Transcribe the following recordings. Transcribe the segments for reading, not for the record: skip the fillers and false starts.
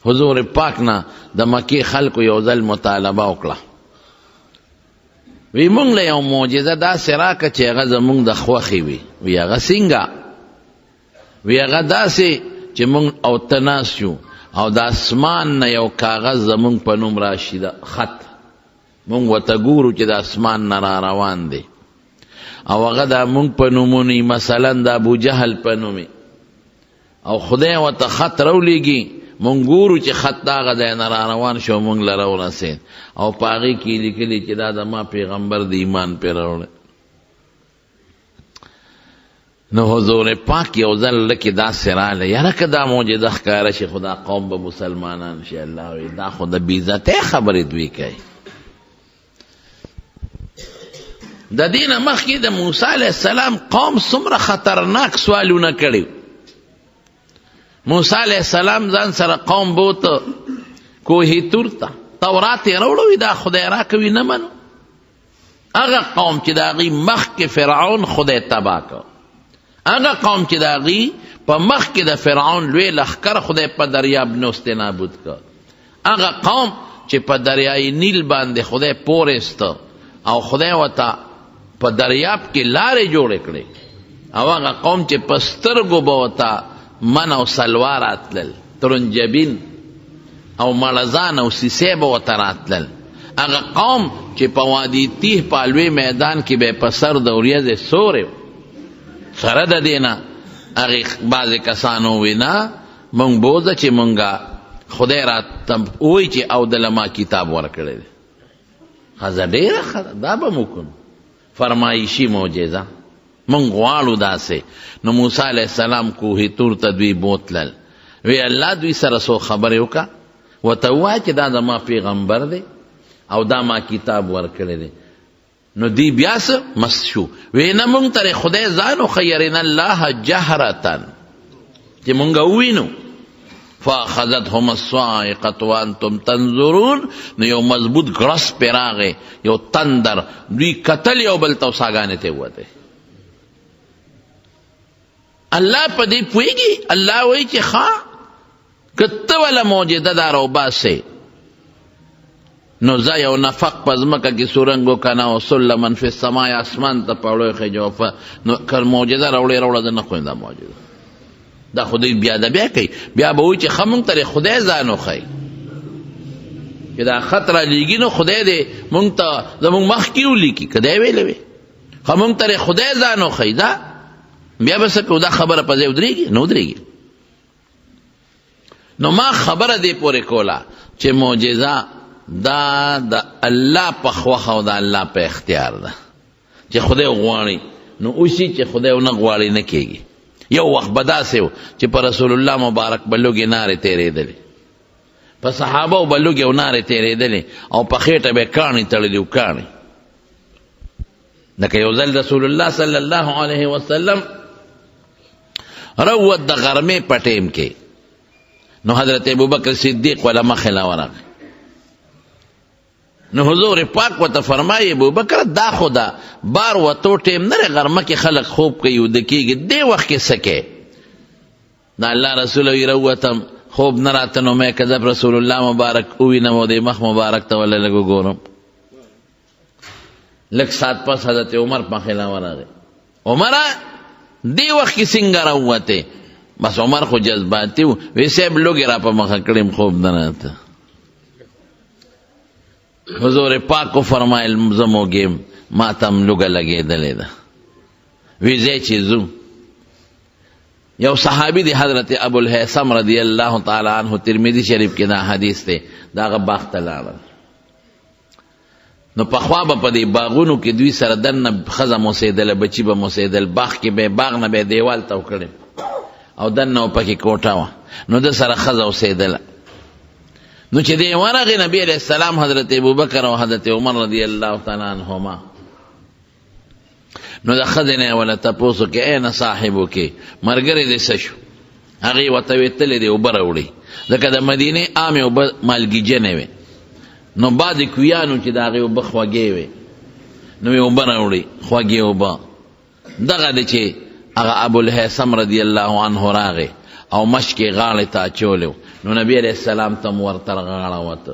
حضور پاک نه د مکی خلکو یو ځل مطالبه وکړه، وی مونږ له یو معجزه داسې راکړه چې هغه زمونږ د خوښې وي. وی هغه څنګه؟ وی هغه داسې چې مونږ او ته ناست یو او د اسمان نه یو کاغذ زمونږ په نوم راشي، خط مونږ ورته ګورو چې د اسمان نه را روان دی، او هغه د مونږ په نومونی، مثلا د ابوجهل په نومې، او خدای ورته خط راولیږي، مونږ ګورو چې خط د هغه ځای نه را روان شو، مونږ له راورسېد، او په هغې کې یې لیکلي چې دا زما پیغمبر د ایمان پرې راوړی. نو حضور پاک یو ځل لکې داسې راغلی، یاره که دا معجزه ښکاره شي خو دا قوم به مسلمانان شي. الله وی دا خو د بېعزتۍ خبرې دوی کوي. د دې نه مخکې د موسی علیه السلام قوم څومره خطرناک سوالونه کړي. موسی علیه السلام ځان سره قوم بوته کوهی تور ته، تورات یې راوړو، دا خدای راکوي نه منو. هغه قوم چې د هغې مخکې فرعون خدای تباه کړ، هغه قوم چې د هغې په مخکې د فرعون لوی لښکر خدای په دریاب نوست نابود کړ، هغه قوم چې په دریای نیل باندې خدای پورېسته او خدای ورته په دریاب کې لارې جوړې کړې، او هغه قوم چې په سترګو به ورته من او سلوا راتلل، ترنجبین او مړزان او سیسې به ورته راتلل، هغه قوم چې په وادي تیه په لوی میدان کې به په سر د وریځې سورې. سره د دې نه هغې بعضې کسانو ووایي نه مونږ بوځه چې مونږه خدای راته ووایي چې او دله ما کتاب ورکړی دی. ښځه ډېره ښه ده، دا به مو کوم فرمایشي معجزه مونږ غواړو داسې. نو موسی علیه السلام کوهی تور ته دوی بوتلل، وی الله دوی سره څو خبرې وکړه، ورته ووایه چې دا زما پیغمبر دی او دا ما کتاب ورکړی دی. نو دی بیا څه مست شو، وی نه مونږ ته خدای ځان وښیي، ارنا الله جهرة، چې مونږ ووینو. فاخذتهم الصاعقة وانتم تنظرون، نو یو مضبوط ګړس پې راغی، یو تندر، دوی کتل یو بل ته اوساګانې ته ووتې. الله په دې پوهېږي، الله وایي چې ښه که ته وله معجزه دا راوباسې، نو زه یو نفق په ځمکه کې سورنګ وکنه او سلمن فی السماء، اسمان ته په وړو خېجو، نو که معجزه راوړې زه نه خوایم دا معجزه. دا خو دوی بیا د بیا کوي، بیا به وایي چې ښه مونږ ته خدای ځان وښیي چې دا خط رالیږي، نو خدای دې مونږ ته زمونږ مخکې ولیکي، که دی ویلی وی ښه مونږ ته خدای ځان وښیي، دا بیا به څه کوو، دا خبره په ځای ودرېږي نه ودرېږي. نو ما خبره دې پورې کوله چې معجزه دا د الله په خوښه او د الله په اختیار ده، چې خدای غواړي نو اوسي، چې خدای ونه غواړي نه کېږي. یو وخت به داسې و چې په رسول الله مبارک به لوږې نارې تېرېدلې، په صحابو به لوږې او نارې تېرېدلې، او په خېټه به کاڼي تړلي و، کاڼي. لکه یو ځل رسول الله صلی الله علیه وسلم روت د غرمې په ټیم کې، نو حضرت ابوبکر صدیق ولا مخې له ورغی، نو حضور پاک ورته فرمایي ابوبکر دا خو دا بار وتو ټیم نه دی، غرمه کې خلک خوب کوي وده کېږي، دې وخت کې څه کوې؟ د الله رسول وی راووتم، خوب نه راته، نو مې که زه رسول الله مبارک ووینم او د مخ مبارک ته وله لږ وګورم. لږ ساعت پس حضرت عمر مخې له ورغی، عمره دې وخت کې څنګه راووتې؟ بس عمر خو جذباتي و، وی صاحب لوږې را په مخه کړم، خوب نه راته. حضور پاک کو فرمایل زموږ ما تم لوږه لګېدلې ده، وی ځای چې ځو. یو صحابي دی حضرت ابوالهیثم رضی الله تعالی عنہ، ترمذی شریف کې دا حدیث دی، دا هغه باغ ته لاړل. نو پخوا به په دې باغونو کې دوی سره دننه ښځه موسېدله، بچي به موسېدل، باغ کې به باغ نه به دیوال ته وکړې او دننه پکې کوټه وه، نو د سره ښځه اوسېدله. نو چې دی ورغی نبی علیہ السلام حضرت ابوبکر او حضرت عمر رضی الله تعالی عنهما، نو د ښځې نه یې وله تپوس وکړي این صاحبو کې ملګری دې څه شو؟ هغې ورته ویې تللی دی اوبه راوړي، ځکه د مدینې عامې اوبه مالګیجنې وې، نو بعضې کویانو چې د هغې اوبه خوږې وې، نو یې اوبه راوړي خوږې اوبه. دغه دی چې هغه ابوالهیثم رضی الله عنه راغی او مشک یې غاړې ته اچولی و، نو نبی علیہ السلام تم ورتر غاړه وت،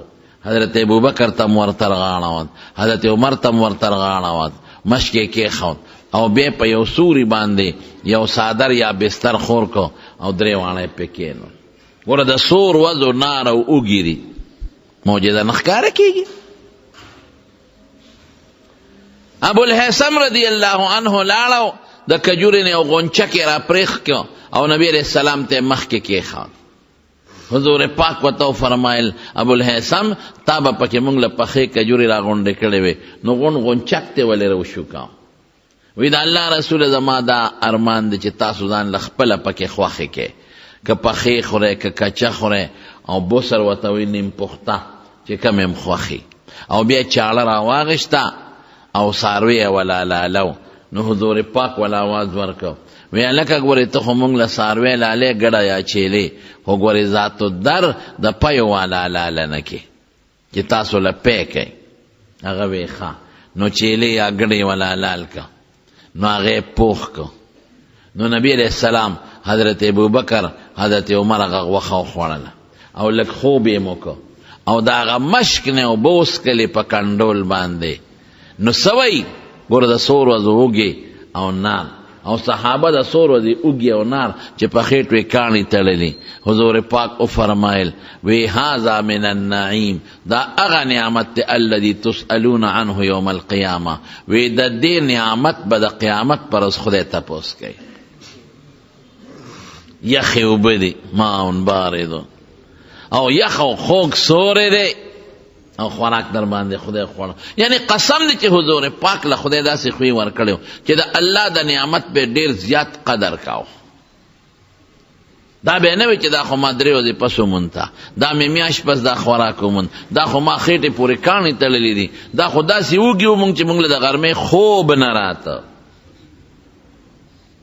حضرت ابوبکر تم ورتر غاړه وت، حضرت عمر تم ورتر غاړه وت، مشکې کېښود او بیا په یو سوري باندې یو صادر یا بستر خور کو او درې واڼه پې کېنو. ګوره د سور وزو نار او اوګیري معجزه نه ښکاره کېږي. ابوالحسن رضی الله عنه لاړو د کجورې نه یو غونچکې را پرېښ کړ او نبی علیہ السلام ته مخکې کېښود. حضور پاک ورته فرمایل ابوالحسن تا به پکې موږ له پخې کجورې را غونډې کړې وې نو غونچک ته ولې راوشوکاو. وی د الله رسول زما دا ارمان دی چې تاسو ځان له خپله پکې خوښې کې، که پخې خورئ که کچه خورئ او بوسر ورته وي نیم پخته چې کم یم خوښي، او بیا چاړه راواغېسته او څاروی یې ولالالو. نو حضور پاک ولا آواز ورکو وی لکه ګورې ته خو موږ له څاروی لالې ګډه یا چیلې، خو ګورې ذاتو در د پیو والالاله نه کې چې تاسو له پی کوئ. هغه وی ښه. نو چیلې یا ګډې ولالال که نو هغه پوخ کو. نو نبی علیہ السلام حضرت ابوبکر حضرت عمر هغه غوښه وخوړله او لږ خوب یې وکړ او د هغه مشک نه اوبه وڅښلې په کنډول باندې. نو سوی ګوره د سور ورځو اوږې او نار او صحابه د سور ورځې اوږې او نار چې په خېټو یې کاڼي تړلي. حضور پاک وفرمایل وی هذا من النعیم، دا هغه نعمت دی الذي تسألون عنه یوم القیامه. وی د دې نعمت به د قیامت پر ورځ خدای تپوس کوي. یخې اوبه دي ماء بارد او یخ او خوږ سوری دی او خوراک در باندې خدای خوړ. یعنی قسم دی چې حضور پاک له خدای داسې خوی ورکړی چې د الله د نعمت به ډېر زیات قدر کاو. دا به نه وي چې دا خو ما 3 ورځې پس ومونته، دا مې میاشت پس دا خوراک وموند، دا خو ما خېټې پورې کاڼې تړلې دي، دا خو داسې اوږې ومونږ چې موږ له د غرمې خوب نه راته.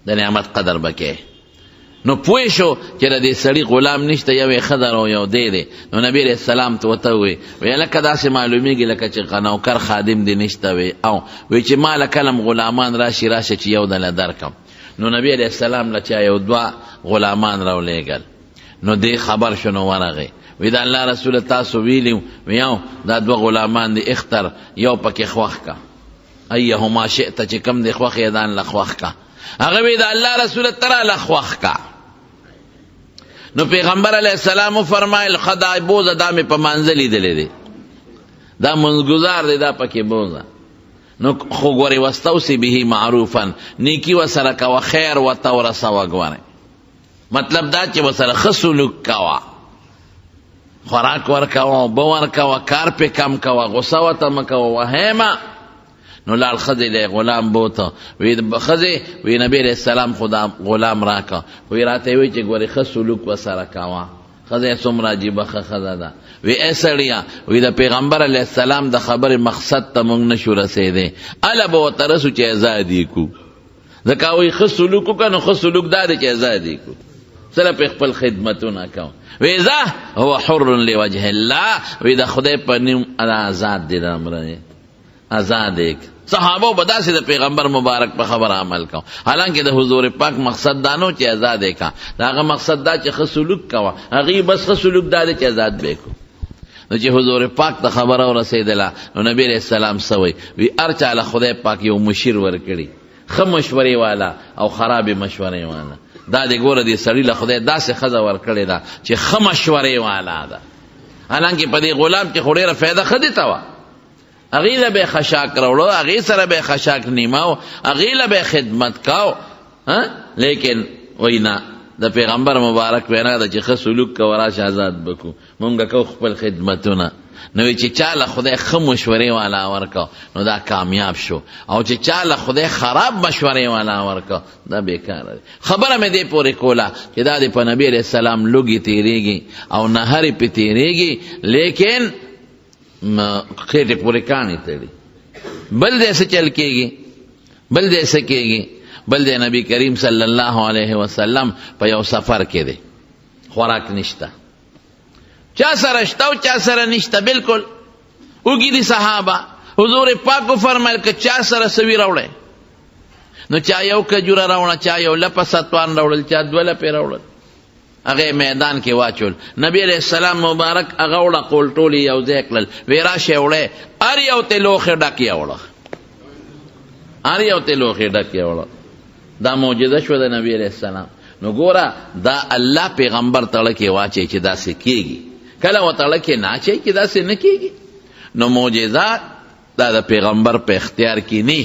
د نعمت قدر به کوې. نو پوه شو چې د دې سړي غلام نشته، یو یې ښه او یو دی دی. نو نبی علیہ السلام ته ورته ووی لکه داسې معلومیږي لکه چې نوکر خادم دې نشته وی او وی چې ما له کلم غلامان راشي راشه چې یو دله درکم. نو نبی علیہ السلام له چا یو 2 غلامان راولېږل. نو دې خبر شو نو ورغی وی د الله رسول تاسو ویلي یو دا 2 غلامان دي اختر یو پکې خوښ کا ایهما شئت چې کم دې خوښ یې دان له خوښ کا. هغه وی د الله رسول ترا له خوښ کا. نو پیغمبر علیہ السلام فرمایل خدای بوزه دا مې په منځ لیدلی دی، دا منځګزار دی، دا پکې بوزه. نو خو ګورې واستوصي به معروفا، نیکي ورسره کوه، خیر ورته ورسوه. ګورې مطلب دا چې ورسره ښه سلوک کوه، خوراک ورکوه، اوبه ورکوه، کار پې کم کوه، غصه ورته مه کوه، وهیمه. نو لاړ ښځې له غلام بوته وی ښځې وی نبی علیہ السلام خدا غلام راکه وی راته وی چې ګورې ښه سلوک ورسره کوه. ښځې څومره عجیبه ښه ښځه ده. وی ای سړیه وی د پیغمبر علیہ السلام د خبرې مقصد ته موږ نشو رسېدی، هله به ورته رسو چې ازاد یې کړو. ځکه وی ښه سلوک وکړه نو ښه سلوک دا دی چې ازاد یې کړو، صرف خپل خدمتونه کوه. وی ذا هو حر لوجه الله، وی د خدای په نوم آزاد دی، رامره آزاد یک. صحابه به داسې د پیغمبر مبارک په خبر عمل کوه، حالانکه د حضور پاک مقصد دا نو چې آزاد یې کا، د هغه مقصد دا چې ښه سلوک کوه، هغې بس ښه سلوک دا دی چې آزاد به یې کو. نو چې حضور پاک ته خبره ورسېدله نو نبی علیہ السلام څه وی هر چا له خدای پاک یو مشیر ورکړي، ښه مشورې والا او خرابې مشورې والا. دا دې ګوره دې سړي له خدای داسې ښځه ورکړې ده چې ښه مشورې والا ده. حالانکه په دې غلام کې خو ډېره فایده ښه دې ته وه، هغې له به یې خشاک راوړو، هغې سره به یې خشاک نیماو، هغې له به یې خدمت کاو. لیکن وی نه، د پیغمبر مبارک وینا ده چې ښه سلوک کوه راشه آزاد بکو، مونږ کوو خپل خدمتونه. نو چې چا له خدای ښه مشورې والا ورکو نو دا کامیاب شو، او چې چا له خدای خراب مشورې والا ورکو دا بیکاره دی. خبره مې دې پورې کوله چې دا د په نبی علیہ السلام لوږې تېرېږي او نهرې پې تېرېږي، لیکن خېټې پورې کاڼې تړي. بل دی څه چل کېږي، بل دی څه کېږي، بل دی نبی کریم صلی الله علیه وسلم په یو سفر کې دی، خوراک نشته، چا سره شته او چا سره نشته، بالکل اوږي دي صحابه. حضور پاک فرمایل که چا سره سوي راوړی نو چا یو کجوره راوړه، چا یو لپه ستوان راوړل، چا 2 لپې راوړل. هغه میدان کې واچول. نبی علیہ السلام مبارک هغه وړه قولټولې یو ځای کړل، وی راشه وړی، هر یو ته لوښې ډک یې وړه، هر یو ته لوښې ډک یې وړه. دا معجزه شوه د نبی علیہ السلام. نو ګوره دا الله پیغمبر تړه کې واچي چې داسې کېږي، کله و تړه کې نه اچوي چې داسې نه کېږي. نو معجزات دا د پیغمبر په اختیار کې نه،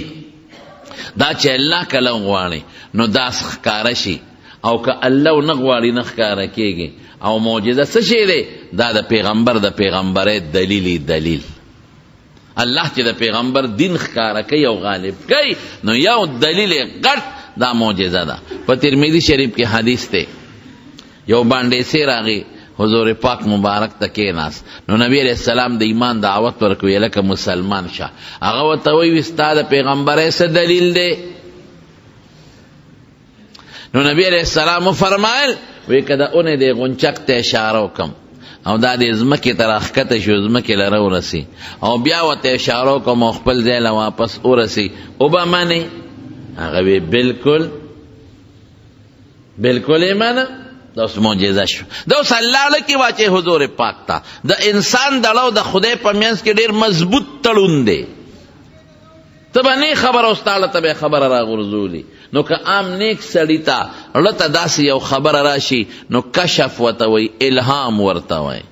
دا چې الله کله غواړي نو دا ښکاره شي، او که الله نه غواړي نه ښکاره کېږي. او معجزه څه شی دی؟ دا د پیغمبر د پیغمبرۍ دلیل. الله چې د پیغمبر دین ښکاره کوي او غالب کوي، نو یو دلیل غټ دا معجزه ده. په ترمذی شریف کې حدیث دی، یو باندې سي راغی حضور پاک مبارک ته کېناست. نو نبی علیہ السلام د ایمان دعوت ورکوي لکه مسلمان شه. هغه ورته وایي ستا د پیغمبرۍ څه دلیل دی؟ نو نبی علیہ السلام فرمایل وی که د اونې د غونچک ته اشاره وکم او دا د ځمکې ته راښکته شو، ځمکې له راورسي، او بیا ورته اشاره وکم او خپل ځای له واپس ورسي، او به منې؟ هغه وی بالکل یې منه. دا اوس معجزه شو. دا اوس الله لکې واچوي حضور پاک ته. د انسان دړه د خدای په منځ کې ډېر مضبوط تړون دی. ته به نه خبره اوس تاله ته به خبره راغورځولي. نو که عام نیک سړي ته زړه ته داسې یو خبره راشي نو کشف ورته وایي، الهام ورته وایي.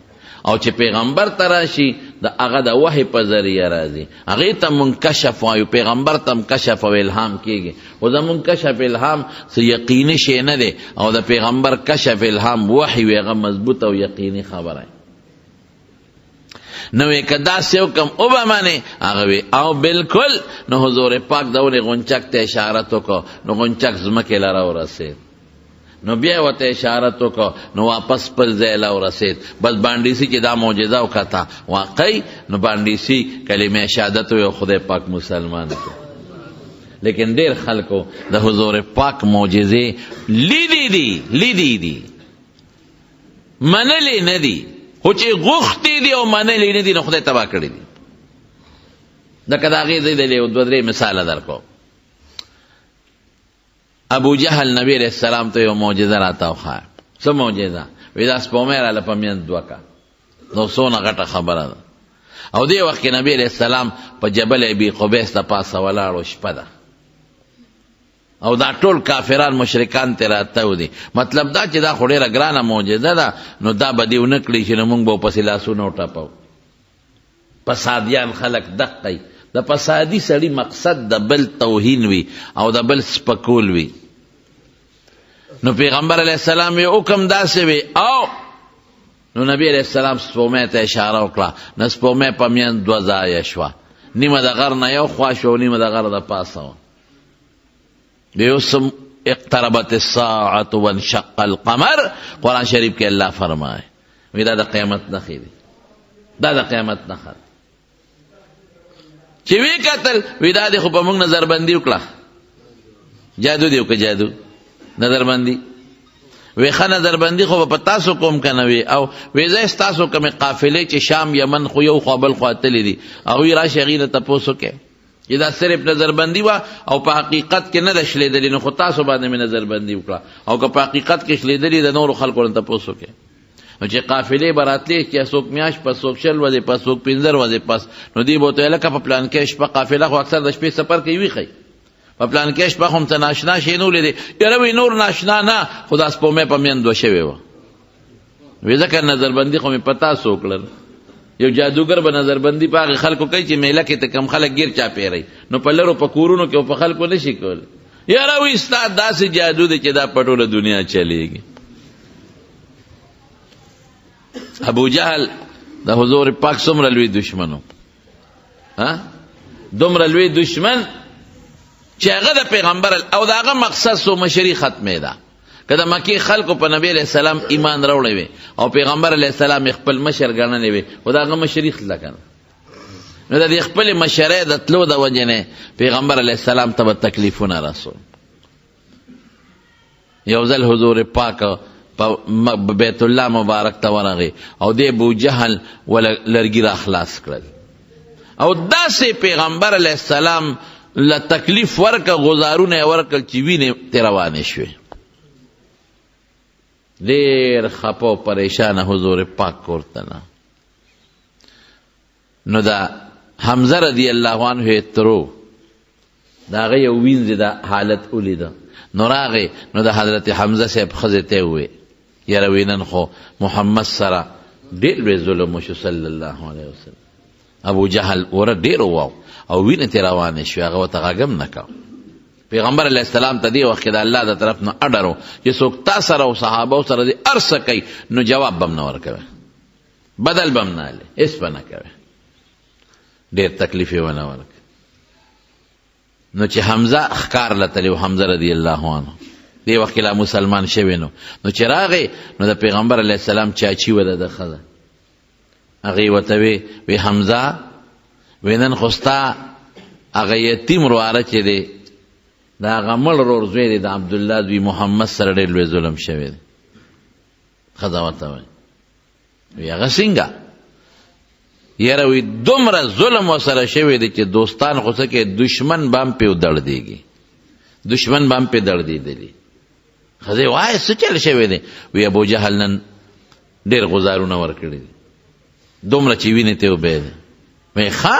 او چې پیغمبر ته راشي د هغه د وحی په ذریعه راځي، هغې ته مونږ کشف وایو، پیغمبر ته هم کشف او الهام کېږي. خو زمونږ کشف الهام څه یقیني شی نه دی، او د پیغمبر کشف الهام وحی وي، هغه مضبوط او یقیني خبره. نو وی که داسې وکم او به منې؟ هغه وی او بالکل. نو حضور پاک د ونې غونچک ته اشارت وکړو، نو غونچک ځمکې له راورسېد. نو بیا ورته اشارت وکړو، نو واپس خپل ځای له ورسېد. بس بانډیسي چې دا معجزه وکړه واقعي، نو بانډیسي کلمه شهادت وی او خدای پاک مسلمان کړ. لیکن ډېر خلکو د حضور پاک معجزې لیدي دي، منلې نه دي، خو چې غوښتي دي او منلې نه دي نو خدای تباه کړي دي. لکه د هغې ځای د یو دوه درې مثاله درکوم. ابو جهل نبی علیہ السلام ته یو معجزه راته وښایه. څه معجزه؟ وی دا سپومۍ راله په منځ دوکه. نو څونه غټه خبره ده. او دې وخت کې نبی علیہ السلام په جبل ابي قبیس د پاسه ولاړ و، شپه ده، او دا ټول کافران مشرکان ته راته دي. مطلب دا چې دا خو ډېره ګرانه معجزه ده، نو دا به دې ونه کړي چې نو موږ به ورپسې لاسونه وټپو. فسادیان خلک دقی. د فسادي سړي مقصد د بل توهین وي او د بل سپکول وي. نو پیغمبر علیہ السلام یې حکم داسې وي، او نو نبی علیہ السلام سپومۍ ته اشاره وکړه. نو سپومۍ په میان دوه ځایه شوه، نیمه د غر نه یو خوا شوه او نیمه د غر د پاسه وه. بیوسم اقتربت الساعة وانشق القمر، قرآن شریف کې الله فرمائے وی دا د قیامت نښې دي، دا د قیامت نښه ده. چې وی کتل وی دا دی خو په موږ نظربندي وکړه، جادو دی وکړه، جادو نظربندي. وی ښه نظربندي خو په تاسو کوم که نه وي، او وی زه ستاسو کومې قافلې چې شام یمن خو یو خوا بل خوا تللي دي، هغوی راشي هغې نه تپوس وکړئ چې دا صرف نظربندي وه او په حقیقت کې نه ده شلېدلې، نو خو تاسو باندې مې نظربندي وکړه. او که په حقیقت کې شلېدلې د نورو خلکو نه تپوس وکړئ. نو چې قافلې به راتلې چې څوک میاشت پس، څوک 20 ورځې پس، څوک 15 ورځې پس، نو دوی به ورته ویل لکه په پلان کې شپه قافله خو اکثر د شپې سفر کوي ویښئ، په پلان کې شپه خو هم څه ناشنا شی نه ولیدې. یاره وی نور ناشنا نه، خو دا سپومۍ په میان دوه شوې وه. وی ځکه نظربندي خو مې په تاسو وکړل. یو جادوګر به نظربندي په هغې خلکو کوي چې میله کې ته کم خلک ګیر چاپېروي، نو په لرو په کورونو کې او په خلکو نه شي کولی. یاره وی ستا داسې جادو دی چې دا په ټوله دنیا چلیږي. ابو جهل د حضور پاک څومره لوی دشمن و، دومره لوی دشمن چې هغه د پیغمبر او د هغه مقصد سو مشري ختمې ده. که د مکې خلکو په نبی علیہ السلام ایمان راوړی وي او پیغمبر علیہ السلام خپل مشر ګڼلی وي، خو د هغه مشري تله که نه، نو د دې خپلې مشرۍ د تلو د وجې نه پیغمبر علیہ السلام ته به تکلیفونه رسول. یو ځل حضور پاک بیت الله مبارک ته ورغی او د ابو جهل لرګي را خلاص کړل، او داسې پیغمبر علیہ السلام له تکلیف ورکه، غزارونه یې ورکړل چې وینې ترې روانې شوې. ډېر خپه او پریشانه حضور پاک کورته نه. نو دا حمزه رضی الله عنه ترو د هغه یو وینځ دا حالت ولیده. نو راغی نو د حضرت حمزه صاحب ښځې ته وویې یاره وینن خو محمد سره ډېر لوی ظلم وشو صلی الله علیه وسلم. ابو جهل وره ډېر وواو او وینې ترې روانې شوې، هغه ورته غږ هم نه کوه. پیغمبر علیه السلام ته دې وخت کې د الله د طرف نه اډر و چې څوک تا سره او صحابو سره دې هر څه کوي نو جواب به هم نه ورکوې، بدل به هم نه هلې، هېڅ به نه کوې. ډېر تکلیف یې ونه ورکړ. نو چې حمزه ښکار له تللی و، حمزه رضی الله عنه دې وخت کې لا مسلمان شوی نو چې راغی نو د پیغمبر علیه السلام چاچي وه د ښځه، هغې ورته وی حمزه وی نن خو ستا هغه یتیم ورواره چې دی د هغه مړ ورور زوی دی د عبدالله دوی محمد سره ډېر لوی ظلم شوی دی. ښځه ورته وایي وی هغه څنګه؟ یاره وی دومره ظلم ورسره شوی دی چې دوستان خو څه کوي دشمن به هم پې دړدېږي، دشمن به هم پې دړدېدلي. ښځې وایي څه چل شوی دی؟ وی ابو جهل نن ډېر غزارونه ورکړي دي، دومره چې وینې ته وبې دی. وی ښه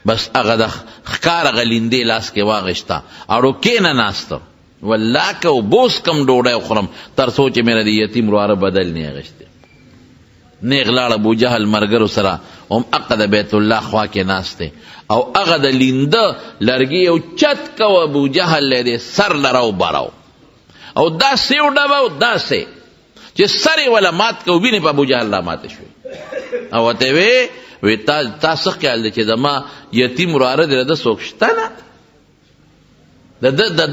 بس هغه د ښکار هغه لیندې لاس کې واغېسته، اړو کېنه ناسته، والله که اوبوس کم ډوډۍ وخورم تر څو چې مې د یتیم ورواره بدل نه اغېستې. نیغ لاړ ابو جهل ملګرو سره هم هغه د بیت الله خوا کې ناست دی او هغه د لینده لرګي یو چت کوه ابو جهل دی سر لره وبراو او داسې وډبه او داسې چې سر یې وله مات که وینې په ابو جهل را ماته شوې. او ورته وی تا څه خیال دی چې زما یتیم ورواره دی د څوک شته نه؟ د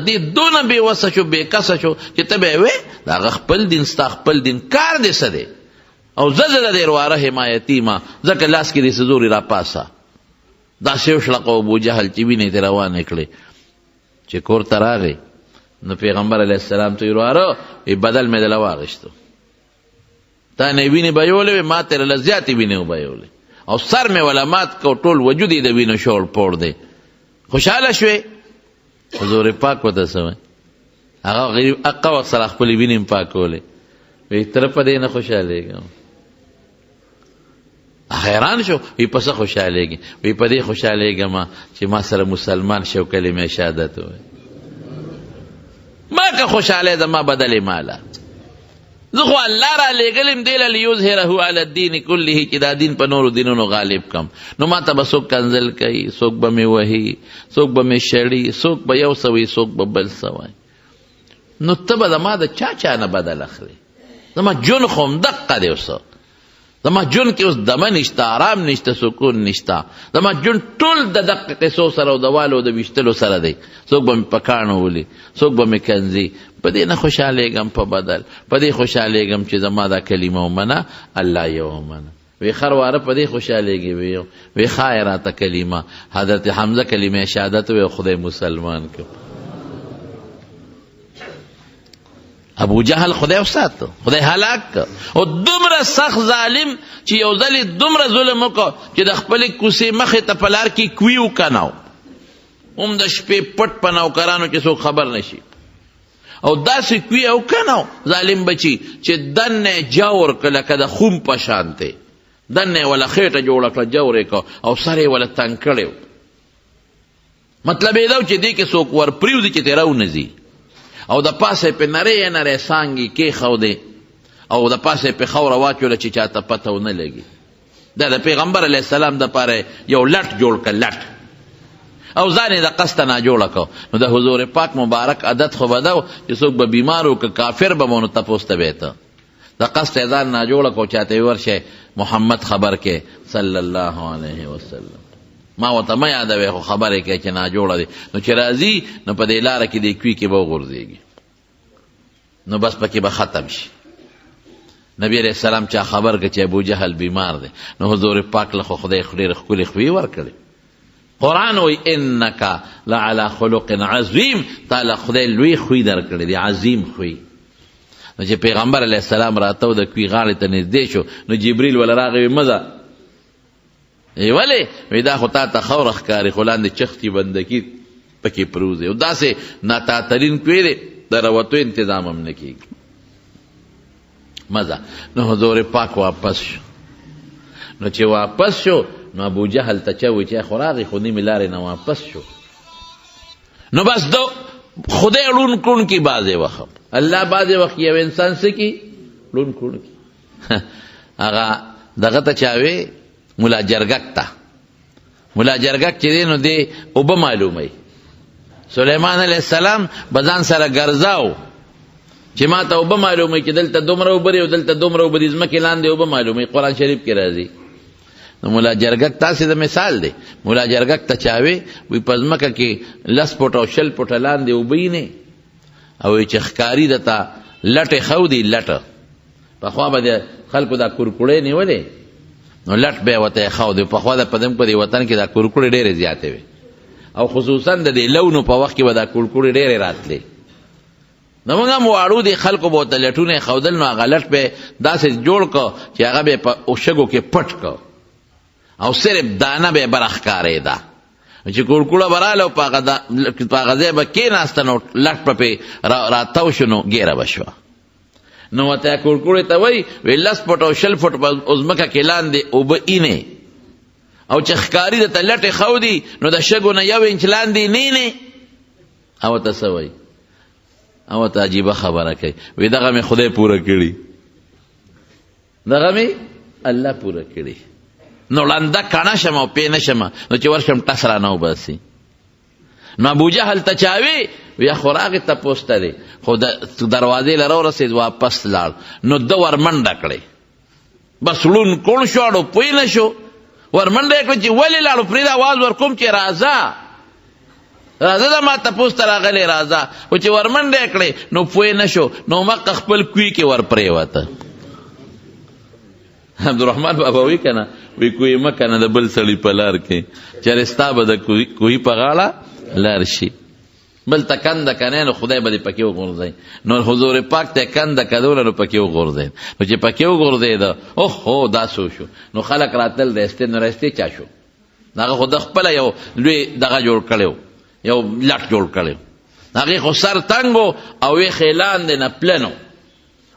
دې دونه بې وسه شو بې کسه شو چې ته به یې وې د هغه خپل دین ستا خپل دین کار دی څه دی او زه د دې ورواره حمایتي ما ځکه لاس کې دې څه زورې را پاسه. داسې وشلقه ابو جهل چې وینې ترې روانې کړې. چې کور ته راغی نو پیغمبر علیه السلام ته یې ورواره بدل مې دله واغېستو، تا نه وینې بهیولې وې ما ترې له زیاتې وینې وبهیولې او سر مې ولا مات کو، ټول وجود یې د وینو شوړ پوړ دی. خوشحاله شوې؟ حضور پاک ورته څه وایي؟ هغه هغه وخت سره خپلې وینې هم پاکولې. وی تره په دې نه خوشحالېږم. حیران شو، وی په څه خوشحالېږي؟ وی په دې خوشحالېږم چې ما سره مسلمان شو کلمې شهادت ووایي. ما که خوشحالی ده ما بدلې ماله، زه خو الله را لېږلم دې له لیظهره علی الدین کله چې دا دین په نورو دینونو غالب کم. نو ما ته به څوک کنځل کوي، څوک به مې وهي، څوک به مې شړي، څوک به یو څه وایي، څوک به بل څه وایي. نو ته به زما د چا نه بدل اخلې؟ زما جون خو همدقه دی اوس، زما جون کې اوس دمه نشته، آرام نشته، سکون نشته. زما جون ټول د دقه قصو سره او د والو د ویشتلو سره دی. څوک به مې په کاڼو ولي، څوک به مې کنځي. په دې نه خوشحالېږم په بدل، په دې خوشحالېږم چې زما دا کلمه ومنه، الله یې ومنه. وی خرواره په دې خوشحالېږي. وی ښایه راته کلمه. حضرت حمزه کلمه شهادت وی خدای مسلمان کړ. ابو جهل خدای وساتو، خدای هلاک کړ. او دومره سخت ظالم چې یو ځل یې دومره ظلم وکړ چې د خپلې کوڅې مخې ته په لار کې کوي وکناو، هم د شپې پټ په نوکرانو کې څوک خبر نشي. او داسې کوي او کناو ظالم بچي چې دنه جاور کړه لکه د خوم په شان دی، دنه ولا خېټه جوړه کړه جاور یې کړه او سر یې ولا تنګ کړی. مطلب یې دا چې دې کې څوک ور پرېوځي چې ترې راونځي او د پاسه په نری نری سانګې کېښودې او د پاسه په خاوره واچوله چې چاته پته ونه لګي. دا د پیغمبر علیه السلام دپاره یو لټ جوړ کړه، لټ، او ځان یې د قصده ناجوړه کړه. نو د حضور پاک مبارک عادت خو به ده چې څوک به بیمار و که کافر به نو تپوس ته به ته د قصد یې ځان ناجوړه کړه چاته یې ورشئ محمد خبر کې صلی الله علیه وسلم. ما ورته مه یادوې خو خبرې کوي چې ناجوړه دی. نو چې راځي نو په دې لاره کې دې کوي کې به وغورځېږي، نو بس پکې به ختم شي. نبی علیہ السلام چا خبر که چې ابو جهل بیمار دی نو حضور پاک له خو خدای ډېرې ښکلې خوی ورکړې. قرآن وی انک لعلی خلق عظیم، تا له خدای لوی خوی درکړی دی، عظیم خوی. نو چې پیغمبر علیه السلام راته و د کوی غاړې ته نږدې شو نو جبریل وله راغی وی مه ځه. ولې؟ وی دا خو تا ته خوره ښکاري خو لاندې چختي بندکي پکې پروز دی او داسې ناتعطلین کوی دی د راوتو انتظام هم نه کېږي. مزه. نو حضور پاک واپس شو. نو چې واپس شو نو ابو جهل ته چا وی چې خوراغي خو نیمې لارې نه واپس شو. نو بس دو خدای لون کون کی بازه وخت الله بازه وخت یو انسان سکی لون کون کی هغه دغه ته چاوي مولا جرګک ته مولا جرګک چې دی نو دی اوبه معلومه سلیمان علیه السلام بزان سره ګرځاو چې ما ته اوبه معلومه چې دلته دومره اوبه او دلته دومره اوبه دي ځمکې لاندې اوبه معلومه قرآن شریف کې راځي. نو مولا جرګک تاسې د مثال دی مولا جرګک ته چاوي وی په ځمکه کې 10 فوټه او 20 فوټه لاندې اوبه نه او چې ښکاري درته لټې ښو دي لټه پخوا به د خلکو دا کورکوړې نیولې نو لټ به ورته ښو دي پخوا د په دې وطن کې دا کورکوړې ډېرې زیاتې وي او خصوصا د دې لونو په وخت کې به دا کورکوړې ډېرې راتلې. نو موږ هم واړو دي خلکو به ورته لټونه ښودل نو هغه لټ به داسې جوړ کړه چې هغه به په شګو کې پټ کړه او صرف دانه به برخکارېده چې کورکوړه به راله او په هغه ځای به کېناسته نو لټ به راتاو شو نو ګیره به شوه. نو ورته کورکوړې ته وایي 10 فوټ او 20 فوټ په ځمکه کې لاندې اوبه اینې او چې ښکاري درته لټې ښو دي نو د شګو نه 1 انچ لاندې نه او ورته څه وایي او ته عجیبه خبره کوي وی دغه مې خدای پوره کړي دغه مې الله پوره کړي نو لنده کڼه شم او پې نه شم نو چې ورشم ټس رانه وباسي. نو ابو جهل ته چاوي وی خو راغې تپوس ته دی خو دروازې له راورسېد واپس لاړ نو ده ورمنډه کړې بس لون کوڼ شو اړو پوه نه شو ورمنډه یې کړه چې ولې لاړو پرېږده اواز ورکوم چې راځه راځه دا ما تپوس ته راغلی راځه خو چې ورمنډه یې کړې نو پوه نه شو نو مکه خپل کوی کې ور پرېوته. عبدالرحمن بابا وی که نه وی کوی مه که نه د بل سړي په لار کې چېرې ستا به د کوی په غاړه لار شي بل ته کنده که نه نو خدای به دې پکې وغورځوي. نو حضور پاک ته کنده کدوله نو پکې وغورځېد نو چې پکې وغورځېده اوهو دا څه شو نو خلک راتل رستې نو رستې چا شو هغه خو د خپله یو لوی دغه جوړ کړی و یو لټ جوړ کړی هغې خو سر تنګ او ویښې لاندې نه پلن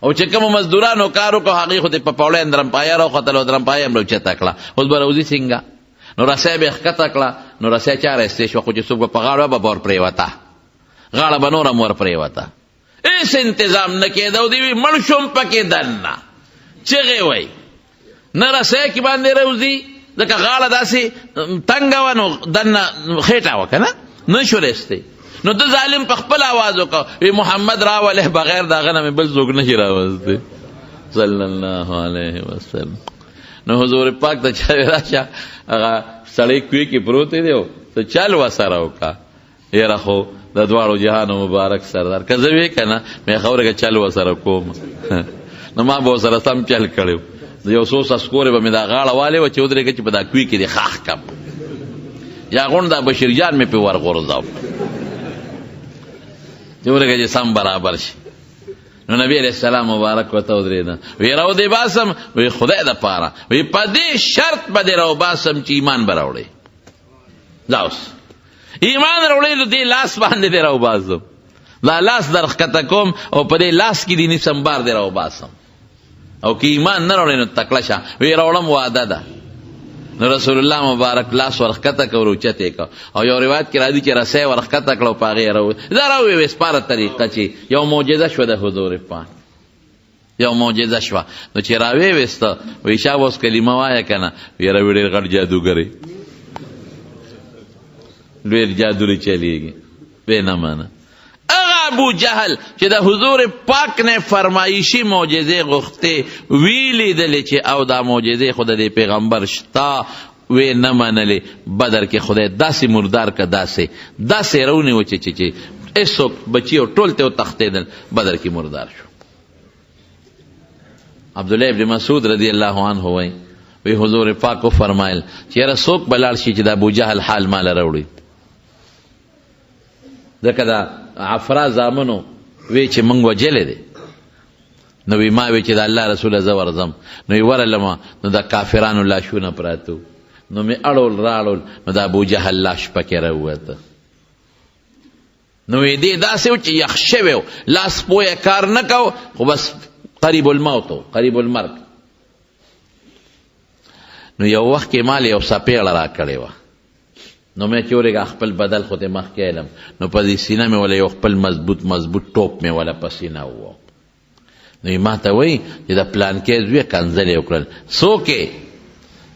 او چې کومو مزدورانو کار وکړو هغې خو دې په پوړی درمپایه راوختل او درمپایه هم راوچته کړه اوس به راوځي څنګه نو رسۍ به یې ښکته کړه نو رسۍ چا رایستې شوه خو چې څوک به په غاړه به ور پرېوته غاړه به نور هم ور پرېوته هېڅ انتظام نه کېده او دې وي مړ شوم پکې دننه چغې وایي نه رسۍ کې باندې راوځي ځکه غاړه داسې تنګه وه نو دننه خېټه وه که نه نه شو رستی نو د ظالم په خپل آواز وکړه وی محمد راوله بغیر د هغه نه مې بل څوک نشي راوستی صلی الله علیه وسلم. نو حضور پاک ته چا راشه هغه سړی کوی کې پروت دی او ته چل ورسره وکړه یاره خو د دواړو جهانو مبارک سردار که زه وی که نه مې خبره که چل ورسره کوم نو ما به ورسره سم چل کړی د یو څو سسکورې به مې دا غاړه والې وه چې ودرېږه چې په دا کوی کې دې خاښ کم یا غونډ دا بشیر جان مې پې ورغورځاو چې ورګه چې سم برابر شي. نو نبی علیہ السلام مبارک ورته ودرېده وی راو دې باسم وی خدای دپاره وی په دې شرط به دې راو باسم چې ایمان به راوړئ دا اوس ایمان راوړئ نو دې لاس باندې دې راو باسم دا لاس در ښکته کوم او په دې لاس کې دې نیسم بار دې راو باسم او که ایمان نه راوړئ نو تکړه شه وی راوړم واده ده. نو رسول الله مبارک لاس ورښکته کړ اوچتې کړ او یو روایت کې راځي چې رسۍ ورښکته کړه او په هغې یې دا راووې سپاره طریقه چې یو معجزه شوه د حضور پاک یو معجزه شوه نو چې راویویسته وایي شاه اوس کلمه وایه که نه ویې راوي ډېر غټ جادوګرې ډېر جادو چلیږي وی نه منه. ابو جهل چې د حضور پاک نه فرمایشي معجزې غوښتې وی لیدلې چې او دا معجزې خو د دې پیغمبر شته وی نه منلې بدر کې خدای داسې مردار که داسې رونیو چې هېڅوک بچي او ټول ته وتښتېدل بدر کې مردار شو. عبدالله ابن مسعود رضی الله عنه وایي وی حضور پاک وفرمایل چې یاره څوک به لاړ شي چې د ابو جهل حال ماله راوړي ځکه دا عفرا زامنو وی چې موږ وجلی دی نو وی ما وی چې د الله رسوله زه ورځم نو وی ورلمه نو د کافرانو لاشونه پراتو نو مې اړول راړول نو د ابو جهل لاش پکې راووته نو وی دې داسې و چې یخ شوی و لاس پویه کار نه کو خو بس قریب الموت قریب المرګ. نو یو وخت کې مال یو سپېړه را کړې وه، نو مې چې ورېږه خپل بدل خو ته مخکې علم، نو په دې سینه مې ولا یو خپل مضبوط ټوپ مې ولا په سینه وو. نو یې ما ته وایي چې د پلانکې زویه کنځل یې وکړل. څوک یې؟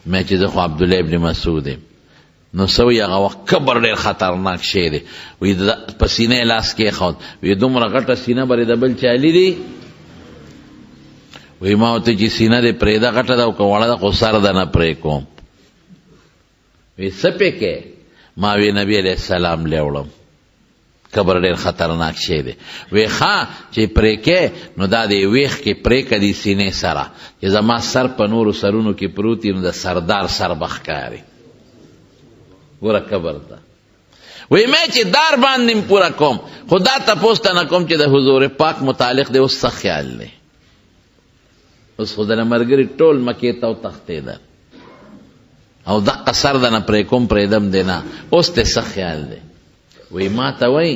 مې چې زه خو عبدالله ابن مسعود یم. نو څه وایي هغه وخت کبر ډېر خطرناک شی دی. وایي په سینه یې لاس کېښود، وایي دومره غټه سینه به د بل چا لیدي؟ وایي ما ورته چې سینه دې پرېږده غټه ده او که وړه ده خو سر ده نه پرې کوم. وایي څه پې کې؟ ما وی نبی علیہ السلام لیوړم، قبر ډېر خطرناک شی دی. وی ښه چې پرې کې نو دا د ویښ کې پرې که دي سینې سره، چې زما سر په نورو سرونو کې پروت وي نو د سردار سر به ښکاري. ګوره قبر ته وی مې چې دار باندې م پوره کوم، خو دا تپوس ته نه کوم چې د حضور پاک متعلق دی اوس څه خیال دی. اوس خو دله ملګري ټول مکې ته وتښتېدل او دقه سر د نه پرې کوم پرېږدم دی نه، اوس ته څه خیال دی؟ وی ما ته وایي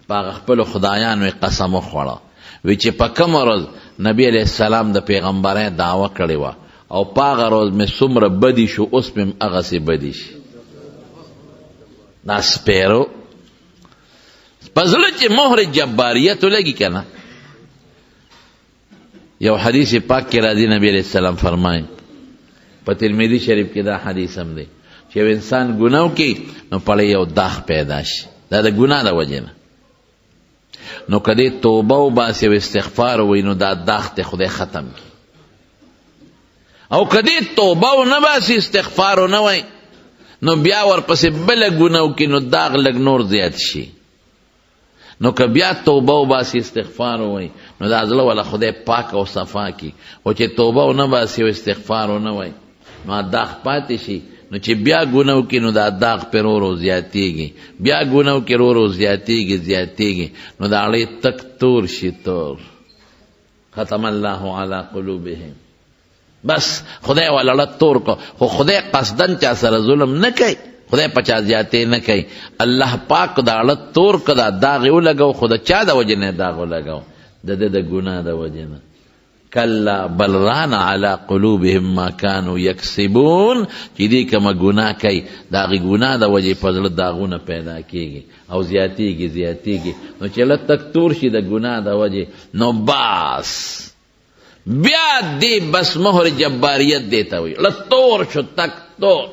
په هغه خپلو خدایانو یې قسم وخوړه، وی چې په کومه ورځ نبي علیه السلام د پیغمبرۍ دعوه کړې وه او په هغه ورځ مې څومره بدي شو اوس مې هغسې بدي شي. دا سپیرو په زړه چې مهر جباریت ولګي که نه. یو حدیث پاک کې راځي نبی علیه السلام فرمایي، په ترمذي شریف کې دا حدیث هم دی چې یو انسان ګناه وکړي نو پړی یو داغ پیدا شي، دا د ګناه د وجې نه. نو که دې توبه وباسي او استغفار ووایي نو دا داغ ته خدای ختم کړي، او که دې توبه ونه باسي استغفار ونه وایي نو بیا ورپسې بله ګناه وکړي نو داغ لږ نور زیات شي. نو که بیا توبه وباسي استغفار ووایي نو دا زړه والا خدای پاک او صفا کړي، او چې توبه ونه باسي او استغفار ونه وایي نو داغ پاتې شي. نو چې بیا ګناه وکړي نو دا داغ پې رو رو زیاتېږي، بیا ګناه وکړي رو رو زیاتېږي نو د هغې تک تور شي تور. ختم الله علی قلوبهم، بس خدای والا تور کو. خو خدای قصدن چا سره ظلم نه کوي، خدای په چا زیاتې نه کوي. الله پاک د هغه تور که دا داغ یې ولګو، خو د چا د وجې نه داغ ولګو؟ د ده د ګناه د وجې نه. کلا بل ران علی قلوبهم ما کانوا یکسبون، چې دې کومه ګناه کوي د هغې ګناه د وجې په زړه داغونه پیدا کېږي او زیاتېږي. نو چې لږ تک تور شي د ګناه د وجې نو باس بیا دې بس مهر جباریت دې ته وایي. لږ تور شو تک تور،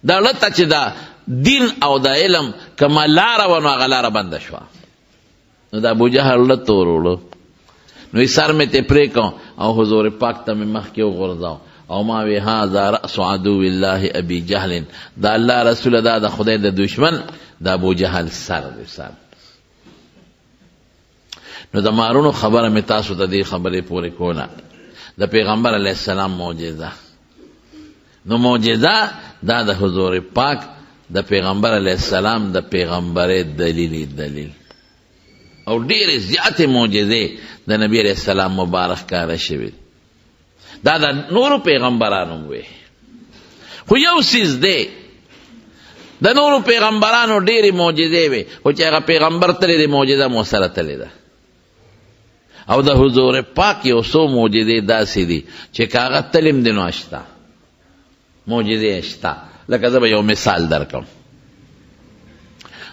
دا لته چې دا دین او د علم کومه لاره وه نو هغه لاره بنده شوه. نو د ابوجهل لږ تور وړو، نو سر مې ته پرې کړم او حضور پاک ته مې مخکې وغورځاو او ما وی هذا رأس عدو الله ابي جهل، دا الله رسول دا د خدای د دشمن د ابوجهل سر دی سر. نو د مارونو خبره مې تاسو ته دې خبرې پورې کوله، د پیغمبر علیه السلام معجزه. نو معجزه دا د حضور پاک د پیغمبر علیه السلام د پیغمبرۍ دلیل او ډېرې زیاتې معجزې د نبی علیه السلام مبارک کاره شوي. دا د نورو پیغمبرانو وې، خو یو څیز دی، د نورو پیغمبرانو ډېرې معجزې وې، خو چې هغه پیغمبر تللی دی معجزه مو سره تللی ده. او د حضور پاک یو څو معجزې داسې دي چې که هغه تلیم دی نو شته، معجزې شته. لکه زه به یو مثال درکړم.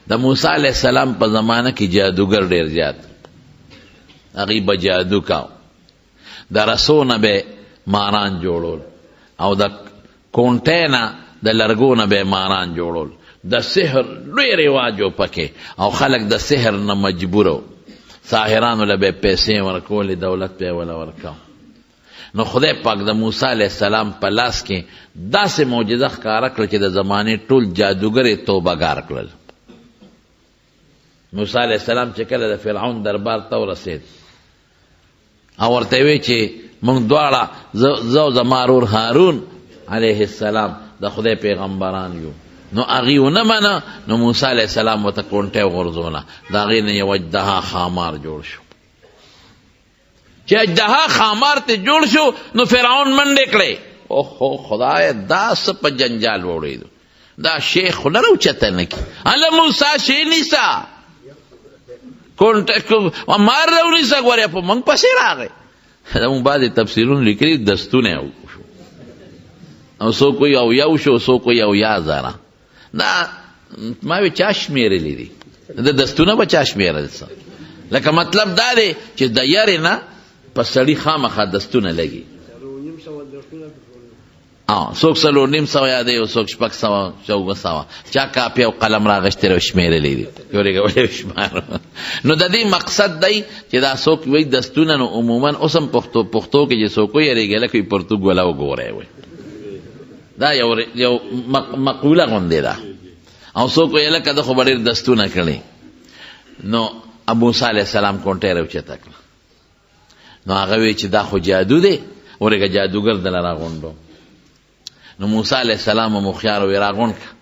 د موسی علیه السلام په زمانه کې جادوګر ډېر زیات، هغوی به جادو کاو. د رسو نه به ماران جوړول او د کونټۍ نه د لرګو نه به ماران جوړول. د سحر لوی رواج و پکې، او خلک د سحر نه مجبور و. ساحرانو له به پیسې ورکولې، دولت به یې وله ورکاو. نو خدای پاک د موسی علیه السلام په لاس کې داسې معجزه ښکاره کړه چې د زمانې ټول جادوګر یې توبهګار کړل. موسی علیه السلام چې کله د فرعون دربار ته ورسېد او ورته وی چې موږ دواړه زه او زما ورور هارون علیه السلام د خدای پیغمبران یو، نو هغې ونه منه. نو موسی علیه السلام ورته کونټۍ وغورځوله، د هغې نه یو اجدها خامار جوړ شو. چې اجدها خامار ته جوړ شو نو فرعون منډې کړې. اوهو خدای دا څه په جنجال وړېدو، دا شیخ خو نه راوچته نه کړي. هله موسی شی نیسه کونټۍ مار راونیسه، ګورې په موږ پسې راغی. دا مونږ بعضې تفسیرونه لیکلي دستونه شو او څوک وایي اویا شو څوک وایي اویا زره دا ما وی چا شمېرلی دي د دستونه به چا شمېرل څه لکه مطلب دا دی چې د یارې نه په سړي خامخا دستونه لګي څوک 4.5 یادوي او څوک 600 چا کاپي او قلم راغشتي او شمېرلی دي نو د دې مقصد دی چې دا څوک وایي دستونه نو عموما اوس هم پښتو کې چې څوک یریږي لکه پرتوګ ولا وګوری وایي دا یو مقوله غوندې ده او څوک وایي لکه ده خو به ډېر دستونه کړي نو ابو موسی علیه السلام کونټۍ راوچته کړه نو هغه وایي چې دا خو جادو دی ورېږه جادوګر دله راغونډو نو موسی علیه السلام هم هوښیار وی راغونډ کړه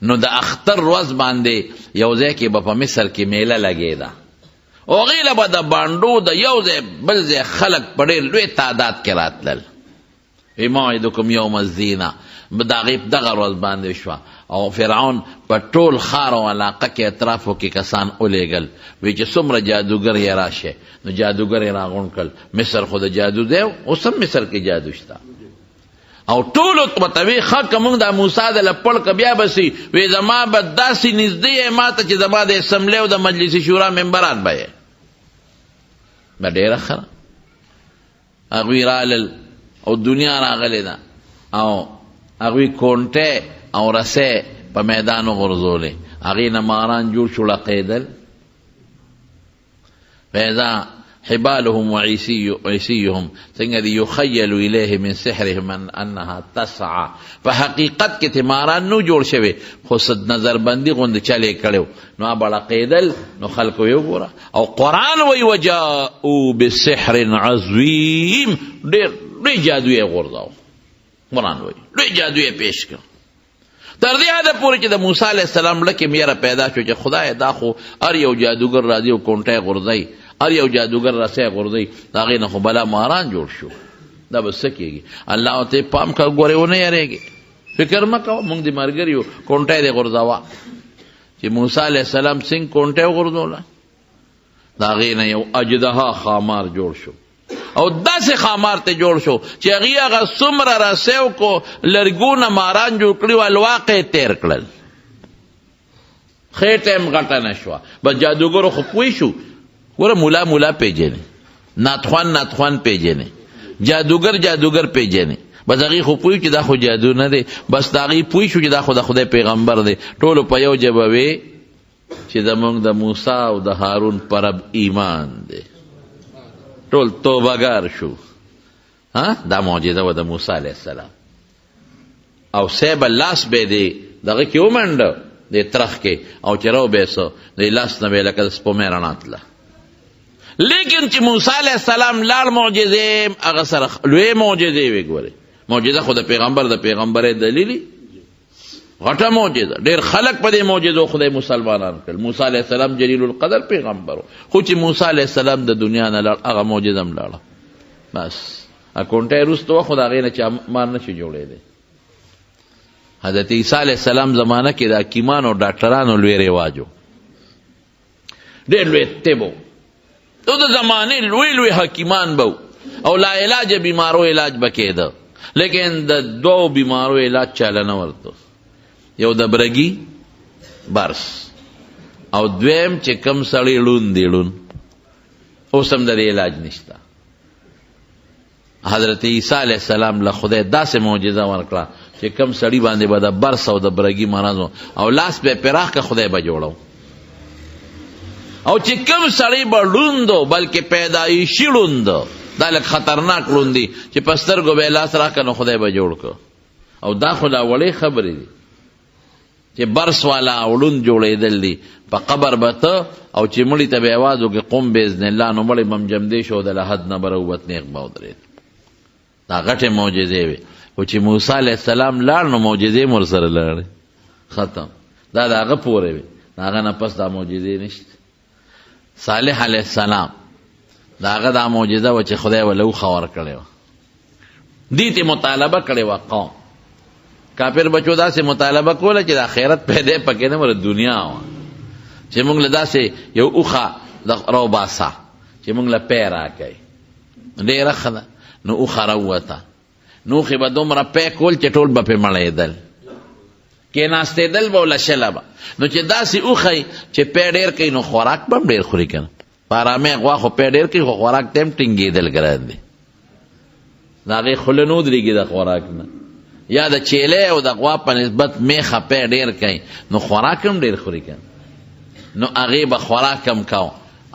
نو د اختر ورځ باندې یو ځای کې به په مصر کې میله لګېده هغې له به د بانډو د یو ځای بل ځای خلک په ډېر لوی تعداد کې راتلل موعدکم یوم الزینه د هغې دغه ورځ باندې شوه او فرعون په ټول ښار او علاقه کې اطرافو کې کسان ولیږل وی چې څومره جادوګر یې راشه نو جادوګر یې راغونډ کړل مصر خو د جادو دی اوس هم مصر کې جادو شته او ټولو ته وی ښه که مونږ د موسی د لپړ که بیا به سي وی زما به داسې نږدې یې ما ته چې زما د اسمبلۍ او د مجلس شورا ممبران به یې به ډېره ښه هغوی رالل او دنیا راغلی ده او هغوی کونټې او رسې په میدان وغورځولې هغې نه ماران جوړ شو لقېدل فإذا حبالهم وعصيهم څنګه دي يخيل إليه من سحرهم أنها تسعى په حقیقت کې ماران نو جوړ شوی خو نظربندي غوندې چلې کړی نو هغه به لقېدل نو خلکو یې وګوره او قرآن وایي وجاءوا بسحر عظیم ډېر لوی جادو یې غورځاو قرآن وایي لوی جادو یې پیش کړ تر دې حده پورې چې د موسی علیه السلام لکې میره پیدا شو چې خدای دا خو هر یو جادوګر راځي او کونټۍ غورځوي هر یو جادوګر رسۍ غورځوي د هغې نه خو بلا ماران جوړ شو دا به څه کېږي الله ته پام کوه ګورې ونه یارېږي فکر مه کوه مونږ د ملګري یو کونټۍ دې غورځوه چې موسی علیه السلام څنګه کونټۍ وغورځوله د هغې نه یو اجدها خامار جوړ شو او داسې خامار ته جوړ شو چې هغې هغه څومره رسیو کو لرګونه ماران جوړ کړي و الواقع تیر کړل خېټه هم غټه نه شوه بس جادوګرو خو پوه شو ګوره مولا پیژنې ناتخوان پیژنې جادوګر پیژنې بس هغې خو پوه چې دا خو جادو نه دی بس د هغې پوه شو چې دا خو د خدای پیغمبر دی ټولو په یو ژبه وې چې زموږ د موسی او د هارون په رب ایمان دی ټول توبهګار شو دا معجزه وه د موسی علیه السلام او صیب لاس به دی دغه کې ومنډه د ترخ کې او چې راوبیسه د لاس نه به یې لکه د سپومۍ رڼا تله لیکن چې موسی علیه السلام لاړ معجزې هغه سره لوی معجزې وې ګورې معجزه خو د پیغمبرۍ دلیلي غټه معجزه ډېر خلک په دې معجزو خدای مسلمانان کړل موسی علیه السلام جلیل القدر پیغمبر خو چې موسی علیه السلام د دنیا نه لاړ هغه معجزه هم لاړه بس کونټۍ وروسته وه خو د هغې نه چې مار نشي جوړېدی حضرت عیسی علیه السلام زمانه کې د حکیمانو او ډاکټرانو لوی رواج و ډېر لوی طب و او د زمانې لوی حکیمان به او لا علاج بیمارو علاج به کېده لیکن د دوو بیمارو علاج چاله نه ورته یو د برګي برس او دویم چې کم سړی ړوند دی ړوند اوس هم د دې علاج نشته حضرت عیسی علیه السلام له خدای داسې معجزه ورکړه چې کم سړي باندې به د برس او د برګي مرض او لاس به پراخ که خدای به جوړو او چې کم سړی به ړوند بلکې پیدایشي ړوند دا لږ خطرناک ړوند دی چې په سترګو به یې لاس راکړه نو خدای به جوړ کړه او دا خو لا وړې خبرې دي چې برس والا ړوند جوړېدل دي په قبر به ته او چې مړي ته به اواز وکړي قم باذن الله نو مړی به هم جمدې شو د لحد نه به راووت نیغ به ودرېد دا غټې معجزې وې خو چې موسی علیه السلام لاړ نو معجزې م ورسره لاړې ختم دا د هغه پورې وې د هغه نه پس دا معجزې نشته صالح علیه السلام د هغه دا معجزه وه چې خدای ورله اوښه ورکړې وه دې ته مطالبه کړې وه قوم کافر بچو داسې مطالبه کوله چې د آخرت پیدا پکې نه وره دنیا وه چې موږ له داسې یو اوښه راوباسه چې موږ له پی راکوي ډېره ښه ده. نو اوښه راووته، نو اوښې به دومره پی کول چې ټول به پې مړېدل، کېناستېدل به وله شله به. نو چې داسې اوښی چې پی ډېر کوي نو خوراک به هم ډېر خوري که نه. په ارامۍ غوا خو پی ډېر کوي خو خوراک ته هم ټینګېدل ګران دی، د هغې خوله نه ودرېږي د خوراک نه. یا د چیلې او د غوا په نسبت میخه پی ډېر کوي نو خوراک هم ډېر خوري که نه. نو هغې به خوراک هم کو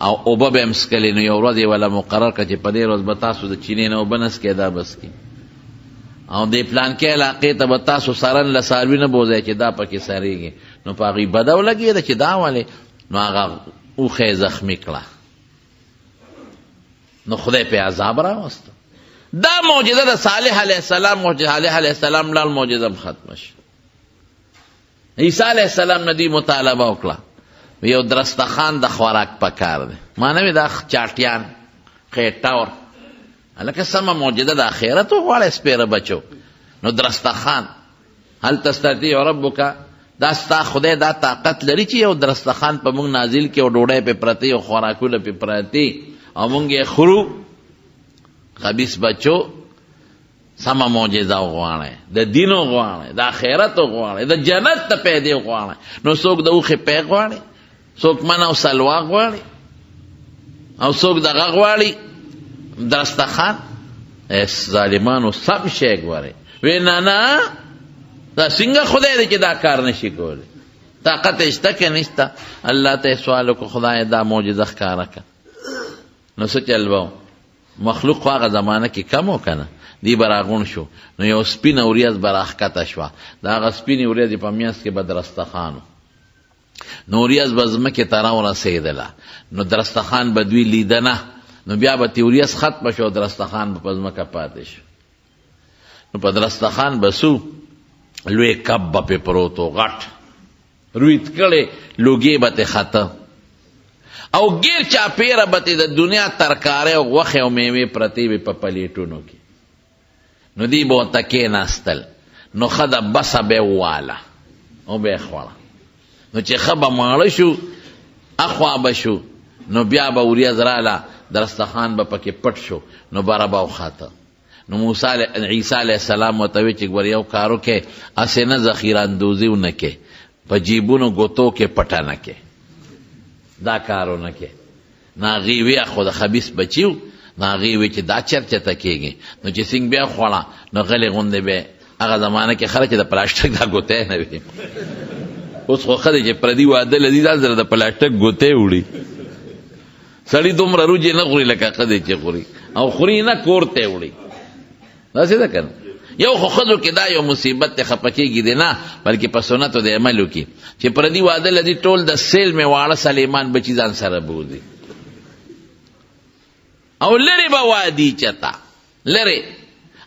او اوبه به هم څکلې. نو یو ورځ یې وله مقرر کړه چې په دې ورځ به تاسو د چینې نه اوبه نه څکئ، دا به څکئ، او دې پلانکې علاقې ته به تاسو سرن له څاروي نه بوځئ چې دا پکې سریږي. نو په هغې بده ولګېده چې دا ولې، نو هغه اوښه یې زخمي کړه، نو خدای پې عذاب راوسته. دا معجزه د صالح علیه السلام، صالح علیه السلام لال معجزه هم ختمه شي. عیسی علیه السلام نه دوی مطالبه وکړه، یو درستخان د خوراک پکار دی. ما نه وي دا چاټیان خیټور، هلکه سمه معجزه د آخرت وغواړی سپېره بچو. نو درستخان هل تستطیع ربک، دا ستا خدای دا طاقت لري چې یو درستخان په موږ نازل کړي او ډوډۍ پې پرتې او خوراکونه پې پرتې او موږ یې خورو. خبیث بچو سمه معجزه وغواړئ، د دین وغواړئ، د آخرت وغواړئ، د جنت ته پیدې وغواړئ. نو څوک د اوښې پی غواړي، څوک من او سلوا غواړي، او څوک دغه غواړي درستخان. ظالمانو سم شی ګورئ. وی نه نه دا څنګه خدای دی چې دا کار نشي کولی، طاقت یې شته که نشته. الله ته یې سوال وکړو خدای دا معجزه ښکاره کړه. نو څه چل به مخلوق خو هغه زمانه کې کم و که نه، دی به راغونډ شو. نو یو سپینه وریځ به راښکته شوه، د هغه سپینې وریځې په میانځ کې به درستخان و. نو وریځ به ځمکې ته راورسېدله، نو درستخان به دوی لیده نه. نو بیا به تې وریځ ختمه شو، درستخان به په ځمکه پاتې شو. نو په درستخان به سو لوی کب به پې پروت و، غټ رویت کړې لوګې به تې خته، او ګیر چاپېره به تې د دنیا ترکارۍ او غوښې او میوې پرتې وې په پلیټونو کې. نو دی به ورته کېناستل، نو ښه ده بسه به یې وواله او به یې خوړه. نو چې ښه به ماړه شو اخوا به شو، نو بیا به وریځ راله، درستخان به پکې پټ شو، نو بره به وخته. نو عیسی علیه السلام ورته وی چې ګوره یو کار وکړې، هسې نه ذخیره اندوزي ونه کې، په جیبونو ګوتو کې پټه نه کې، دا کار ونه کې. نو هغې وی خو د خبیث بچي و، نو هغې وی چې دا چرچته کېږي. نو چې څنګه بیا خوړه نو غلې غوندې به هغه زمانه کې خلک چې د پلاسټک دا ګوتی نه وي. اوس خو ښه دی چې پردي واده لدي ځان سره د پلاسټک ګوتی وړي. سړي دومره روجې نه خوري لکه ښځې چې خوري، او خوري نه کور ته یې وړي. داسې ده که نه؟ یو خو ښځو کې دا یو مصیبت دی، خفه کېږي دی نه، بلکې په سنتو د عمل وکړي چې پردي واده لدي ټول د سیل مې واړه سلیمان بچي ځان سره بوځي، او لرې به وادي چته لرې،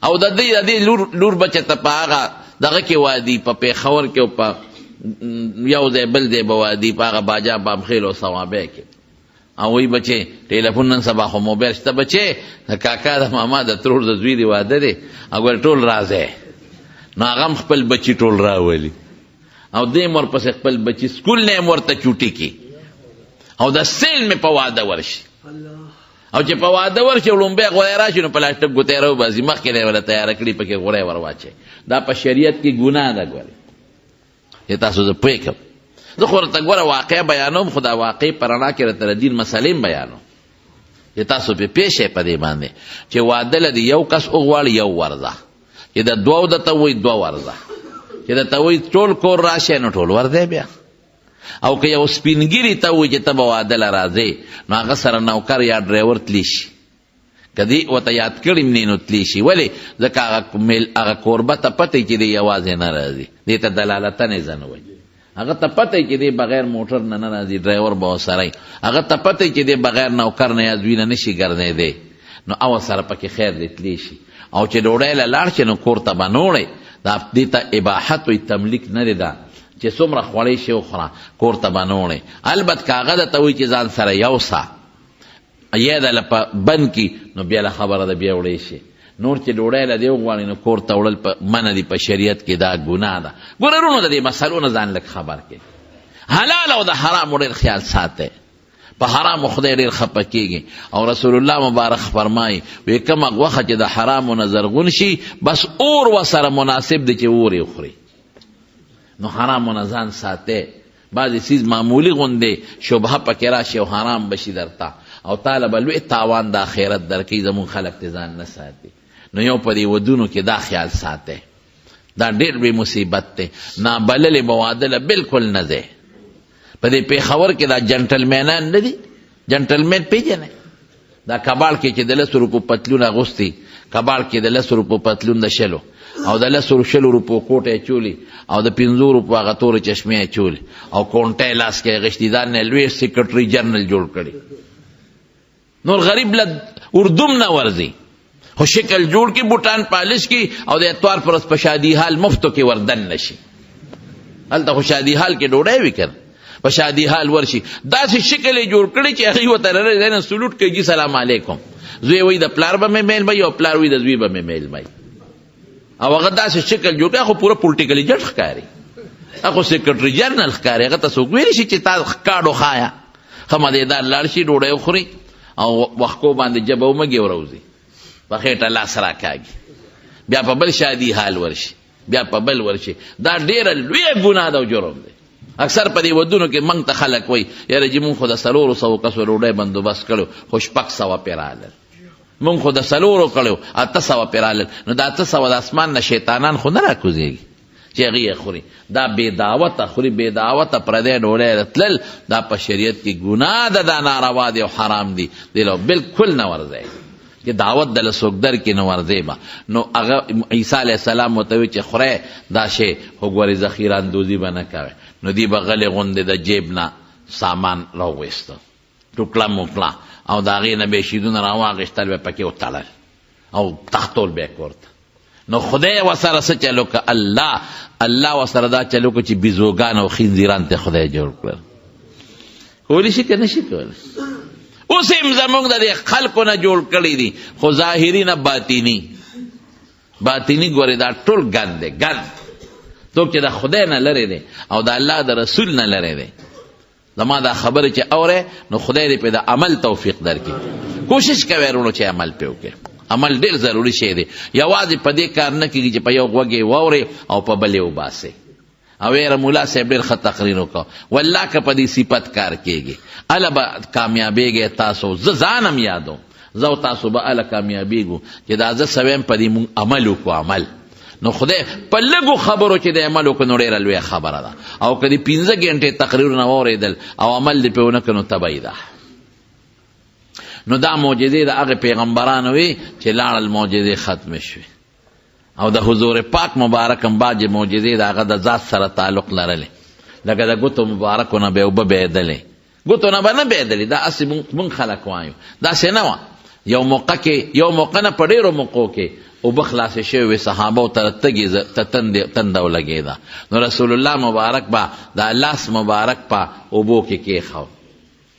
او د دې لور بچه ته په هغه دغه کې وادي، په پېښور کې او په یو ځای بل ځای به وادي، په هغه باجا بامخیل او صوابۍ کې. او وی بچې ټیلیفون نن سبا خو موبایل شته، بچې د کاکا د ماما د ترور د زوی دی واده دی، او ټول راځي. نو هغه هم خپل بچي ټول راولي، او دې هم ورپسې خپل بچي سکول نه هم ورته چوټي کړي، او د سیل مې په واده ورشي. او چې په واده ورشي لومبی غوړی راشي نو پلاسټک ګوتی راوباسي، مخکې دی وله تیاره کړي، پکې غوړی ور واچوي. دا په شریعت کې ګناه ده. ګورې چې تاسو زه پوه کړم، زه خو ورته ګوره واقع بیانوم، خو دا واقع په رڼا کې راته د دین مسلې هم بیانوم چې تاسو پې پوه شئ په دې باندې چې واده له د یو کس وغواړي یو ورځه، چې د دوو درته وایي دوه ورځه، چې درته وایي ټول کور راشئ نو ټول ورځئ بیا. او که یو سپینګیري ته وایي چې ته به واده له راځې، نو هغه سره نوکر یا ډرایور تلی شي، که دې ورته یاد کړي نه نو تلی شي. ولې؟ ځکه هغه کوربه ته پته چې دی یوازې نه راځي، دې ته دلالتن یې ځنه وایي. هغه ته پته چې دی بغیر موټر نه نه راځي، ډرایور به ورسره، هغه ته پته چې دی بغیر نوکر نه یا زوی نه نشي ګرځېدی، نو او سره پکې خیر دی تلی شي. او چې ډوډۍ له لاړ شي نو کور ته به نه وړئ، دا دې ته اباحت وایي، تملیک نه دی دا چې څومره خوړی شي وخوره، کور ته به نه وړئ. البته که هغه درته وایي چې ځان سره یوسه یا دله په بند کي، نو بیا له خبره ده بیا وړی شي. نور چې ډوډۍ له دې وغواړي نو کور ته وړل منع دي په شریعت کې، دا ګناه ده. ګوره وروڼو د دې مسلو نه ځان لږ خبر کړئ، حلال او د حرام ډېر خیال ساتئ. په حرامو خدای ډېر خفه کېږي. او رسول الله مبارک فرمایي وی کومه غوښه چې د حرامو نه زرغون شي بس اور ورسره مناسب دی چې اور یې وخوري. نو حرامو نه ځان ساتئ. بعضې څیز معمولي غوندې شبهه پکې راشي او حرام بشي درته او تاله به لوی تاوان د آخرت درکوي. زمونږ خلک ته ځان نه ساتي. نو یو په دې ودونو کې دا خیال ساتئ. دا ډېر بې مصیبت دی. نابللې مواده بالکل نه دی. په دې پېښور کې دا جنټلمینان نه دي. جنټلمین پېژنئ؟ دا کباړ کې چې د 10 روپو پتلون اغوستي، کباړ کې د 10 روپو پتلون د شلو او د 10 روپو کوټ یې چولی او د 50 روپو هغه تورې چشمې یې چولی او کونټه لاس کې غشتي. دا نه لوی سیکرټري جنرال جوړ کړي. نور غریب له اردوم نه ورځي خو شکل جوړ کی بوټان پالش کی او د اتوار پرس په شادي حال مفتو کې وردن نشي. هلته خو شادي حال کې ډوډۍ وکړ په شادي حال ورشي. داسې شکل یې جوړ کړي چې هغې ورته نه سلوټ کوي جی سلام علیکم. زوی وایي د پلار به مې میل وایي او پلار وایي د زوی به مې میل وایي او هغه داسې شکل جوړ کړي. خو پوره پولټیکل ایجنټ ښکاري. هغه سیکرټري جنرال ښکاري. هغه ته څوک ویلی شي چې تا کاډو خایا ښه مدېدار لاړ شي ډوډۍ وخوري او وښکو باندې جبه ومږي وروځي په خېټه لاس راکاږي بیا په بل شادي حال ورشي بیا په بل ورشي. دا ډېره لویه ګناه ده او جرم دی. اکثر په دې ودونو کې موږ ته خلک وایي یاره چې مونږ خو د 400 کسو ډوډۍ بندوبست کړو خو 600 پرې رالل. مونږ خو د 400 کړو 800 پرې رالل. نو د 800 د اسمان نه شیطانان خو نه راکوزېږي چې هغې یې خوري. دا بې دعوته خوري. بې دعوته پردی ډوډۍ راتلل دا په شریعت کې ګناه ده. دا ناروا دی او حرام دی. دې له بالکل نه ورځئ چې دعوت دله څوک درکړي نو ورځئ به. نو هغه عیسی علیه السلام ورته وایي چې خورئ دا شی خو ګورې ذخیره اندوزي به نه کوئ. نو دی به غلې غوندې د جیب نه سامان راوویسته ټوکړه موکړه او د هغې نه به یې شیدونه راواخېستل به پکې وتړل او تختول به یې کور ته. نو خدای ورسره څه چلو که الله ورسره دا چلو که چې بیزوګان او خنزیران ته خدای جوړ کړل. کولی شي که نه شي کولی؟ اوس هم زموږ د دې خلکو نه جوړ کړي دي خو ظاهري نه باطني ګورې دا ټول ګند دی. ګند څوک چې د خدای نه لرې دی او د الله د رسول نه لرې دی زما دا خبرې چې اورې نو خدای دې پې د عمل توفیق درکړي. کوشش کوئ وروڼو چې عمل پې وکړي. عمل ډېر ضروري شی دی. یوازې په دې کار نه کېږي چې په یو غوږ یې واورئ او په بل یې وباسئ. او یاره ملا صاحب ډېر ښه تقریر وکړو. والله که په دې صفت کار کېږي هله به کامیابېږئ تاسو. زه ځانم یادوم زه او تاسو به هله کامیابېږو چې دا زه سویم په دې مونږ عمل وکړو. عمل نو خدای په لږو خبرو چې د عمل وکړو نو ډېره لویه خبره ده. او که د 15 ګنټې تقریرونه واورېدل او عمل دې پې ونه کړو نو تبعی ده. نو دا معجزې د هغې پیغمبرانو وي چې لاړل معجزې ختمې شوې او د حضور پاک مبارک هم بعضې معجزې د هغه د ذات سره تعلق لرلې. لکه د ګوتو مبارکو نه به اوبه بهېدلې. ګوتو نه به نه بهېدلې. دا هسې مونږ خلک وایو داسې نه وه. یو موقع نه په ډېرو موقعو کې اوبه خلاصې شوې وې صحابو ته تنده ولګېده. نو رسول الله مبارک به د لاس مبارک په اوبو کې کېښو.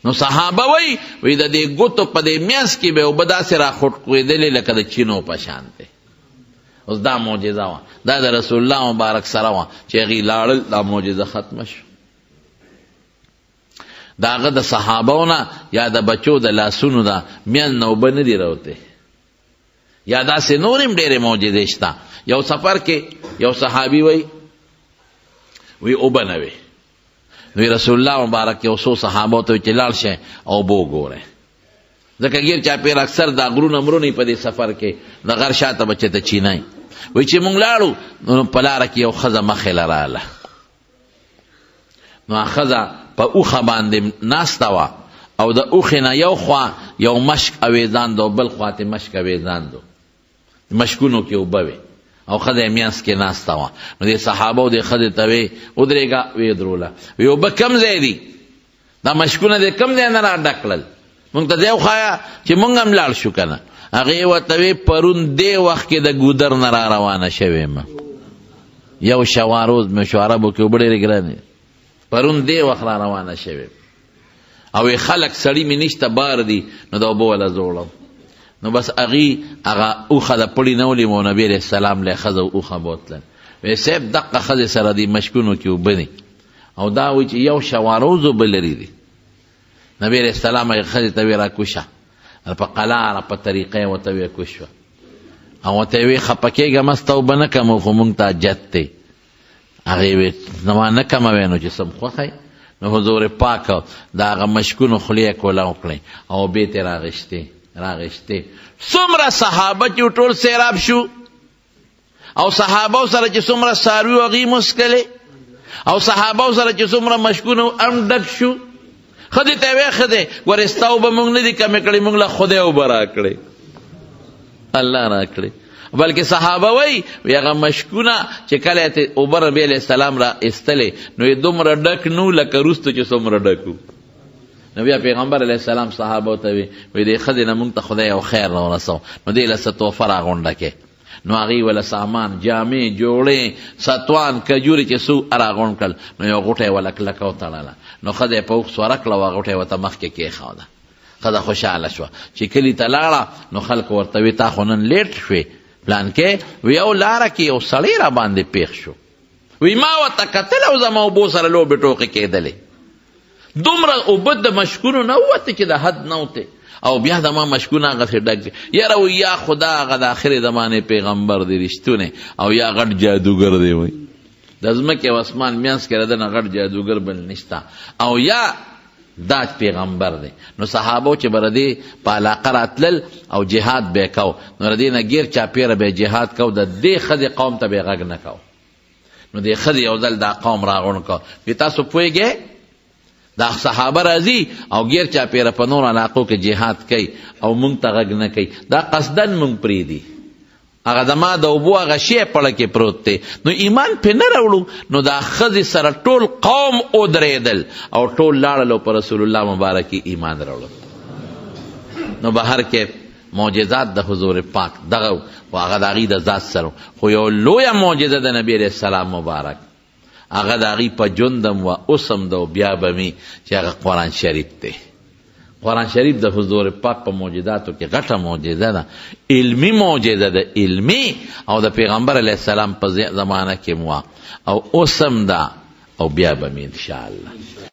نو صحابه وایي د دې ګوتو په دې میانځ کې به اوبه داسې راخوټکېدلې لکه د چینو په شان دی. اوس دا معجزه وه. دا د رسول الله مبارک سره وه چې هغې لاړل دا معجزه ختمه شو. د هغه د صحابو نه یا د بچو د لاسونو نه میانځ نه اوبه نه دي راوتې. یا داسې نور هم ډېرې معجزې شته. یو سفر کې یو صحابي وی اوبه نه وې. نو رسول الله مبارک یو څو صحابو ته وایي چې لاړ شئ او اوبه وګورئ. ځکه ګیر چاپېر اکثر دا غرونه مرونه په دې سفر کې د غر شاته به چېرته چینی وایي چې مونږ لاړو نو په لاره کې یو ښځه مخې له راله. نو هغه ښځه په اوښه باندې ناسته وه او د اوښې نه یو خوا یو مشک اویزان دو بل خوا ته مشک اویزان دو. مشکونو کې اوبه وې او ښځه یې میانځ کې ناسته وه. نو دې صحابو دې ښځې ته وې ودرېږه ویې دروله. وی اوبه کم ځای دي؟ دا مشکونه دې کم ځای نه را ډک کړل؟ مونږ ته ځای وښایه چې مونږ هم لاړ شو که نه. هغې ورته وې پرون دې وخت کې د ګودر نه را روانه شوې یم. یو شواروز مې شو عربو کې اوبه ډېرې ګرانې. پرون دې وخت را روانه شوې او خلک سړي مې نشته بار دي نو د اوبه وله زوړم. نو بس هغې هغه اوښه د پړي نه ونیمه نبي علیه السلام له ښځه اوښه بوتلل. وی صاحب دقه ښځې سره دې مشکونو کې اوبه دي او دا وایي چې یو شواروز اوبه لري دي. نبی علیہ السلام هغه ښځې ته ویې راکوشه په قلاره په طریقه یې ورته ویې کوشوه او ورته یې ویې خفه کېږه مس توبه نه کوم خو مونږ ته حاجت دی هغې ویې زما نه کوموی نو چې سم خوښی نو حضور پاک د هغه مشکونو خولې یې کوله وکړې او بیت یې راغېشتې څومره صحابه چې ټول سیراب شو او صحابه سره چې څومره څاروي و هغې مسکلې او صحابه سره چې څومره مشکونه هم ډک شو ښځې ته یې ویې ښځې ګورې ستا اوبه مونږ نه دي کمې کړې مونږ له خدای اوبه راکړې الله راکړې بلکې صحابه وایي هغه مشکونه چې کله یې اوبه ربي علیه السلام را ایستلې نو یې دومره ډک نو لکه وروسته چې څومره ډک وو نو بیا پیغمبر علیه السلام صحابو ته وی دې ښځې نه مونږ ته خدای یو خیر راورسو نو دې له څه تحفه راغونډه کې نو هغې وله سامان جامې جوړې ستوان کجورې چې څو راغونډ کړل نو یو غوټه یې وله کلکه وتړله نو ښځه یې په اوښ سوره کړه او هغه غوټه یې ورته مخکې کېښوده ښځه خوشحاله شوه چې کلي ته لاړه نو خلکو ورته وي تا خو نن لیټ شوې پلان کې وی یو لاره کې یو سړی را باندې پیښ شو وی ما ورته کتل او زما اوبو سره لوبې ټوقې کېدلې دومره اوبه د مشکونو نه ووتې چې د حد نه وتې او بیا زما مشکونه هغسې ډک دي یاره وی یا خدا هغه د آخرې زمانې پیغمبر دی رښتونی او یا غټ جادوګر دی وی د ځمکې او اسمان منځ کې د نه غټ جادوګر بل نشته او یا دا پیغمبر دی نو صحابو چې به د دې په علاقه راتلل او جهاد به یې کو نو د دې نه ګیر چاپېره به یې جهاد کو د دې ښځې قوم ته به یې غږ نه کو نو دې ښځې یو ځل دا قوم راغونډ کو وي تاسو پوهېږئ دا صحابه راځي او ګیر چاپېره په نور علاقو کې جهاد کوي او مونږ ته غږ نه کوي دا قصدن مونږ پرېږدي هغه زما د اوبو هغه شی پړه کې پروت دی نو ایمان پې نه راوړو نو دا ښځې سره ټول قوم ودرېدل او ټول لاړل او په رسول الله مبارک ایمان راوړل نو بهر کې معجزات د حضور پاک دغه و هغه د هغې د ذات سره خو یو لویه معجزه د نبي علیه السلام مبارک هغه د هغې په ژوندم و اوسم ده او بیا به مې چې هغه قرآن شریف دی قرآن شریف د حضور پاک په معجزاتو کې غټه معجزه ده علمي معجزه ده علمي او د پیغمبر علیه السلام په زمانه کې مو او اوسم ده او بیا به مې انشاءالله